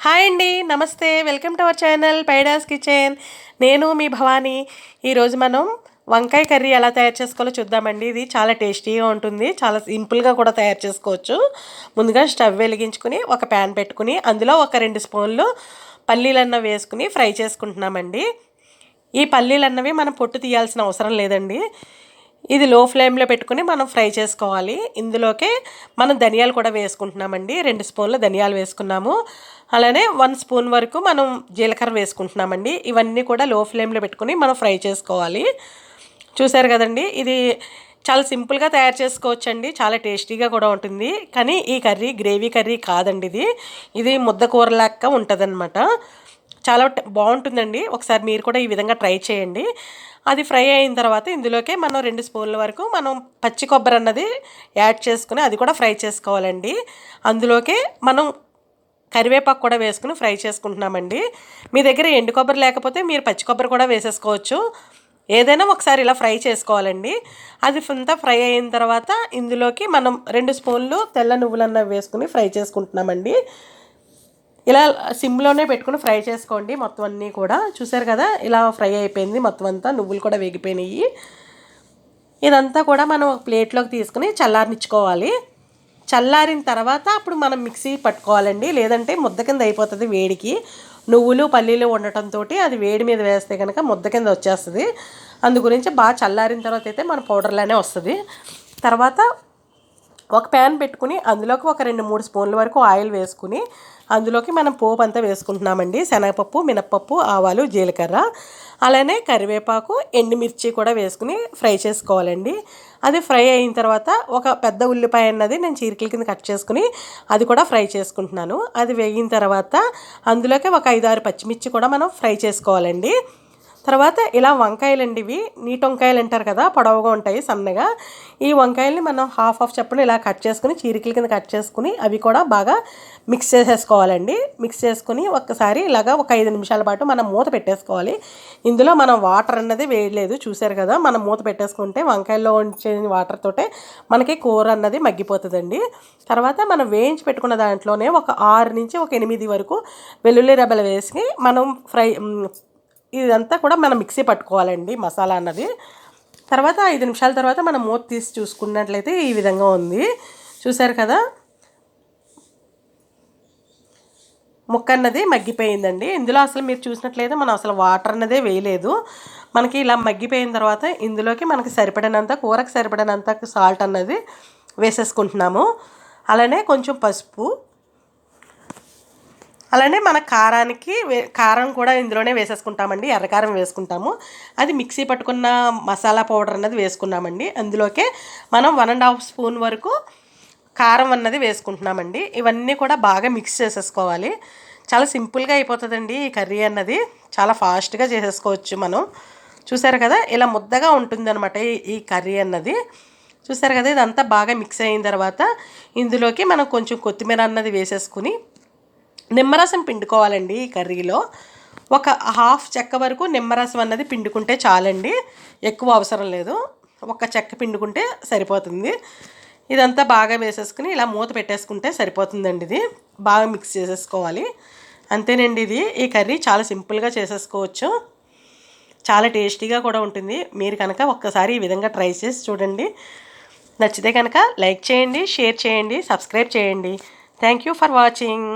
Hi అండి, నమస్తే. Welcome to our channel Paidas kitchen. నేను మీ భవానీ. ఈరోజు మనం వంకాయ కర్రీ ఎలా తయారు చేసుకోవాలో చూద్దామండి. ఇది చాలా టేస్టీగా ఉంటుంది, చాలా సింపుల్గా కూడా తయారు చేసుకోవచ్చు. ముందుగా స్టవ్ వెలిగించుకుని ఒక ప్యాన్ పెట్టుకుని అందులో ఒక 2 స్పూన్లు పల్లీలన్న వేసుకుని ఫ్రై చేసుకుంటున్నామండి. ఈ పల్లీలన్నవి మనం పొట్టు తీయాల్సిన అవసరం లేదండి. ఇది లో ఫ్లేమ్లో పెట్టుకుని మనం ఫ్రై చేసుకోవాలి. ఇందులోకే మనం ధనియాలు కూడా వేసుకుంటున్నామండి. 2 స్పూన్ల ధనియాలు వేసుకున్నాము. అలానే 1 స్పూన్ వరకు మనం జీలకర్ర వేసుకుంటున్నామండి. ఇవన్నీ కూడా లో ఫ్లేమ్లో పెట్టుకుని మనం ఫ్రై చేసుకోవాలి. చూసారు కదండి, ఇది చాలా సింపుల్గా తయారు చేసుకోవచ్చండి. చాలా టేస్టీగా కూడా ఉంటుంది. కానీ ఈ కర్రీ గ్రేవీ కర్రీ కాదండి, ఇది ముద్ద కూరలాగా ఉంటుందన్నమాట. చాలా బాగుంటుందండి. ఒకసారి మీరు కూడా ఈ విధంగా ట్రై చేయండి. అది ఫ్రై అయిన తర్వాత ఇందులోకే మనం 2 స్పూన్ల వరకు మనం పచ్చి కొబ్బరి అన్నది యాడ్ చేసుకుని అది కూడా ఫ్రై చేసుకోవాలండి. అందులోకే మనం కరివేపాకు కూడా వేసుకుని ఫ్రై చేసుకుంటున్నామండి. మీ దగ్గర ఎండు కొబ్బరి లేకపోతే మీరు పచ్చి కొబ్బరి కూడా వేసేసుకోవచ్చు. ఏదైనా ఒకసారి ఇలా ఫ్రై చేసుకోవాలండి. అది అంతా ఫ్రై అయిన తర్వాత ఇందులోకి మనం 2 స్పూన్లు తెల్ల నువ్వులన్నవి వేసుకుని ఫ్రై చేసుకుంటున్నామండి. ఇలా సిమ్లోనే పెట్టుకుని ఫ్రై చేసుకోండి మొత్తం అన్నీ కూడా. చూసారు కదా, ఇలా ఫ్రై అయిపోయింది మొత్తం అంతా, నువ్వులు కూడా వేగిపోయినాయి. ఇదంతా కూడా మనం ఒక ప్లేట్లోకి తీసుకుని చల్లారనిచ్చుకోవాలి. చల్లారిన తర్వాత అప్పుడు మనం మిక్సీ పట్టుకోవాలండి, లేదంటే ముద్ద కింద అయిపోతుంది వేడికి. నువ్వులు పల్లీలు ఉండటంతో అది వేడి మీద వేస్తే కనుక ముద్ద కింద వచ్చేస్తుంది. అందు గురించి బాగా చల్లారిన తర్వాత అయితే మన పౌడర్లానే వస్తుంది. తర్వాత ఒక ప్యాన్ పెట్టుకుని అందులోకి ఒక 2-3 స్పూన్ల వరకు ఆయిల్ వేసుకుని అందులోకి మనం పోపు అంతా వేసుకుంటున్నామండి. శనగపప్పు, మినప్పప్పు, ఆవాలు, జీలకర్ర, అలానే కరివేపాకు, ఎండుమిర్చి కూడా వేసుకుని ఫ్రై చేసుకోవాలండి. అది ఫ్రై అయిన తర్వాత ఒక పెద్ద ఉల్లిపాయ అన్నది నేను చీరికల కింద కట్ చేసుకుని అది కూడా ఫ్రై చేసుకుంటున్నాను. అది వేగిన తర్వాత అందులోకి ఒక 5-6 పచ్చిమిర్చి కూడా మనం ఫ్రై చేసుకోవాలండి. తర్వాత ఇలా వంకాయలండి, ఇవి నీటి వంకాయలు అంటారు కదా, పొడవుగా ఉంటాయి సన్నగా. ఈ వంకాయల్ని మనం హాఫ్ చెప్పని ఇలా కట్ చేసుకుని చీరికల కింద కట్ చేసుకుని అవి కూడా బాగా మిక్స్ చేసేసుకోవాలండి. మిక్స్ చేసుకుని ఒక్కసారి ఇలాగా ఒక 5 నిమిషాల పాటు మనం మూత పెట్టేసుకోవాలి. ఇందులో మనం వాటర్ అన్నది వేయలేదు, చూసారు కదా. మనం మూత పెట్టేసుకుంటే వంకాయల్లో ఉంచే వాటర్ తోటే మనకి కూర అన్నది మగ్గిపోతుందండి. తర్వాత మనం వేయించి పెట్టుకున్న దాంట్లోనే ఒక 6 నుంచి ఒక 8 వరకు వెల్లుల్లి రెబ్బలు వేసి మనం ఇదంతా కూడా మనం మిక్సీ పట్టుకోవాలండి మసాలా అన్నది. తర్వాత 5 నిమిషాల తర్వాత మనం మూత తీసి చూసుకున్నట్లయితే ఈ విధంగా ఉంది. చూసారు కదా, ముక్క అన్నది మగ్గిపోయిందండి. ఇందులో అసలు మీరు చూసినట్లయితే మనం అసలు వాటర్ అన్నదే వేయలేదు. మనకి ఇలా మగ్గిపోయిన తర్వాత ఇందులోకి మనకి సరిపడినంత, కూరకు సరిపడినంత సాల్ట్ అన్నది వేసేసుకుంటున్నాము. అలానే కొంచెం పసుపు, అలానే మన కారానికి కారం కూడా ఇందులోనే వేసేసుకుంటామండి. ఎర్రకారం వేసుకుంటాము. అది మిక్సీ పట్టుకున్న మసాలా పౌడర్ అన్నది వేసుకున్నామండి. అందులోకే మనం 1.5 స్పూన్ వరకు కారం అన్నది వేసుకుంటున్నామండి. ఇవన్నీ కూడా బాగా మిక్స్ చేసేసుకోవాలి. చాలా సింపుల్గా అయిపోతుందండి ఈ కర్రీ అన్నది, చాలా ఫాస్ట్గా చేసేసుకోవచ్చు మనం. చూసారు కదా, ఇలా ముద్దగా ఉంటుందన్నమాట ఈ కర్రీ అన్నది. చూసారు కదా, ఇదంతా బాగా మిక్స్ అయిన తర్వాత ఇందులోకి మనం కొంచెం కొత్తిమీర అన్నది వేసేసుకుని నిమ్మరసం పిండుకోవాలండి. ఈ కర్రీలో ఒక హాఫ్ చెక్క వరకు నిమ్మరసం అన్నది పిండుకుంటే చాలండి, ఎక్కువ అవసరం లేదు. ఒక చెక్క పిండుకుంటే సరిపోతుంది. ఇదంతా బాగా వేసేసుకుని ఇలా మూత పెట్టేసుకుంటే సరిపోతుందండి. ఇది బాగా మిక్స్ చేసేసుకోవాలి. అంతేనండి, ఈ కర్రీ చాలా సింపుల్గా చేసేసుకోవచ్చు. చాలా టేస్టీగా కూడా ఉంటుంది. మీరు కనుక ఒక్కసారి ఈ విధంగా ట్రై చేసి చూడండి. నచ్చితే కనుక లైక్ చేయండి, షేర్ చేయండి, సబ్స్క్రైబ్ చేయండి. Thank you for watching.